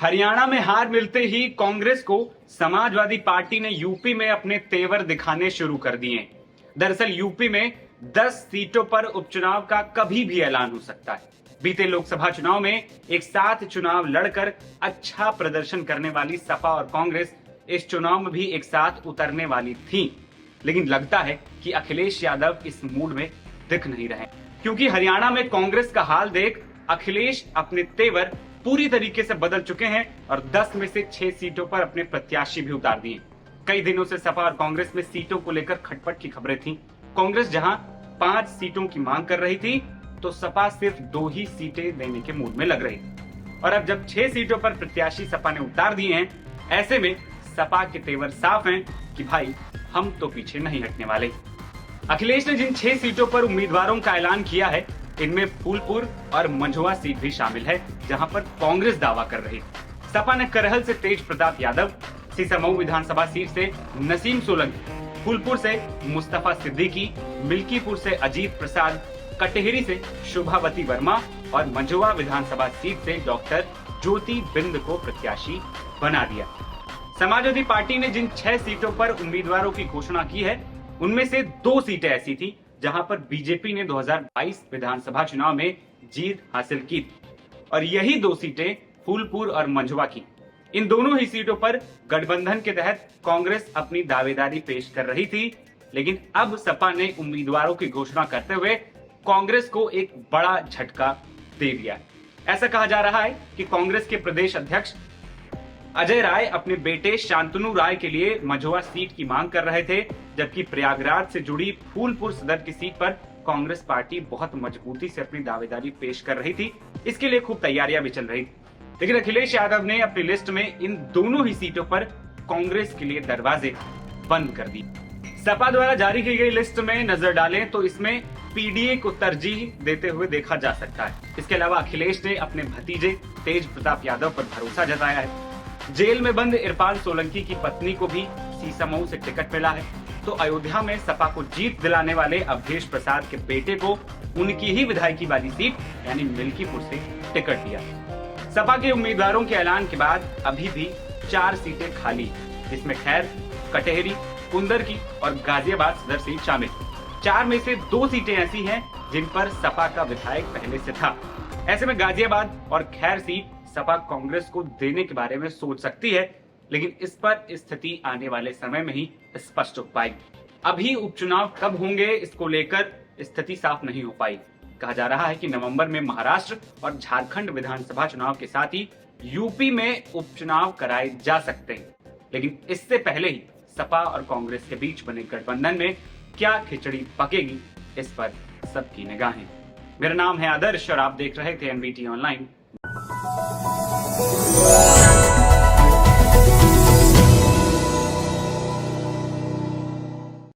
हरियाणा में हार मिलते ही कांग्रेस को समाजवादी पार्टी ने यूपी में अपने तेवर दिखाने शुरू कर दिए। दरअसल यूपी में 10 सीटों पर उपचुनाव का कभी भी ऐलान हो सकता है। बीते लोकसभा चुनाव में एक साथ चुनाव लड़कर अच्छा प्रदर्शन करने वाली सपा और कांग्रेस इस चुनाव में भी एक साथ उतरने वाली थी, लेकिन लगता है कि अखिलेश यादव इस मूड में दिख नहीं रहे, क्योंकि हरियाणा में कांग्रेस का हाल देख अखिलेश अपने तेवर पूरी तरीके से बदल चुके हैं और 10 में से 6 सीटों पर अपने प्रत्याशी भी उतार दिए। कई दिनों से सपा और कांग्रेस में सीटों को लेकर खटपट की खबरें थीं। कांग्रेस जहां 5 सीटों की मांग कर रही थी, तो सपा सिर्फ 2 ही सीटें देने के मूड में लग रही। और अब जब 6 सीटों पर प्रत्याशी सपा ने उतार दिए हैं, ऐसे में सपा के तेवर साफ हैं कि भाई हम तो पीछे नहीं हटने वाले। अखिलेश ने जिन 6 सीटों पर उम्मीदवारों का ऐलान किया है, इनमें फूलपुर और मंझुआ सीट भी शामिल है, जहां पर कांग्रेस दावा कर रही। सपा ने करहल से तेज प्रताप यादव, सीसामऊ विधानसभा सीट से नसीम सोलंकी, फूलपुर से मुस्तफा सिद्दीकी, मिल्कीपुर से अजीत प्रसाद, कटेहरी से शुभावती वर्मा और मंझुआ विधानसभा सीट से डॉक्टर ज्योति बिंद को प्रत्याशी बना दिया। समाजवादी पार्टी ने जिन 6 सीटों पर उम्मीदवारों की घोषणा की है, उनमें से 2 सीटें ऐसी थी जहां पर बीजेपी ने 2022 विधानसभा चुनाव में जीत हासिल की और यही 2 सीटें फूलपुर और मंझुआ की। इन दोनों ही सीटों पर गठबंधन के तहत कांग्रेस अपनी दावेदारी पेश कर रही थी, लेकिन अब सपा ने उम्मीदवारों की घोषणा करते हुए कांग्रेस को एक बड़ा झटका दे दिया। ऐसा कहा जा रहा है कि कांग्रेस के प्रदेश अध्यक्ष अजय राय अपने बेटे शांतनु राय के लिए मंझुआ सीट की मांग कर रहे थे, जबकि प्रयागराज से जुड़ी फूलपुर सदर की सीट पर कांग्रेस पार्टी बहुत मजबूती से अपनी दावेदारी पेश कर रही थी। इसके लिए खूब तैयारियां भी चल रही थी, लेकिन अखिलेश यादव ने अपनी लिस्ट में इन दोनों ही सीटों पर कांग्रेस के लिए दरवाजे बंद कर दिए। सपा द्वारा जारी की गई लिस्ट में नजर डालें तो इसमें पीडीए को तरजीह देते हुए देखा जा सकता है। इसके अलावा अखिलेश ने अपने भतीजे तेज प्रताप यादव पर भरोसा जताया है। जेल में बंद इरफान सोलंकी की पत्नी को भी सीसामऊ से टिकट मिला है, तो अयोध्या में सपा को जीत दिलाने वाले अवधेश प्रसाद के बेटे को उनकी ही विधायकी वाली सीट यानी मिल्कीपुर से टिकट दिया। सपा के उम्मीदवारों के ऐलान के बाद अभी भी 4 सीटें खाली, जिसमें खैर, कटेहरी, कुंदरकी और गाजियाबाद सदर सीट शामिल। 4 में से 2 सीटें ऐसी हैं जिन पर सपा का विधायक पहले से था। ऐसे में गाजियाबाद और खैर सीट सपा कांग्रेस को देने के बारे में सोच सकती है, लेकिन इस पर स्थिति आने वाले समय में ही स्पष्ट हो पाएगी। अभी उपचुनाव कब होंगे, इसको लेकर स्थिति साफ नहीं हो पाई। कहा जा रहा है कि नवंबर में महाराष्ट्र और झारखंड विधानसभा चुनाव के साथ ही यूपी में उपचुनाव कराए जा सकते हैं, लेकिन इससे पहले ही सपा और कांग्रेस के बीच बने गठबंधन में क्या खिचड़ी पकेगी, इस पर सबकी निगाहें। मेरा नाम है आदर्श और आप देख रहे थे एनबीटी ऑनलाइन।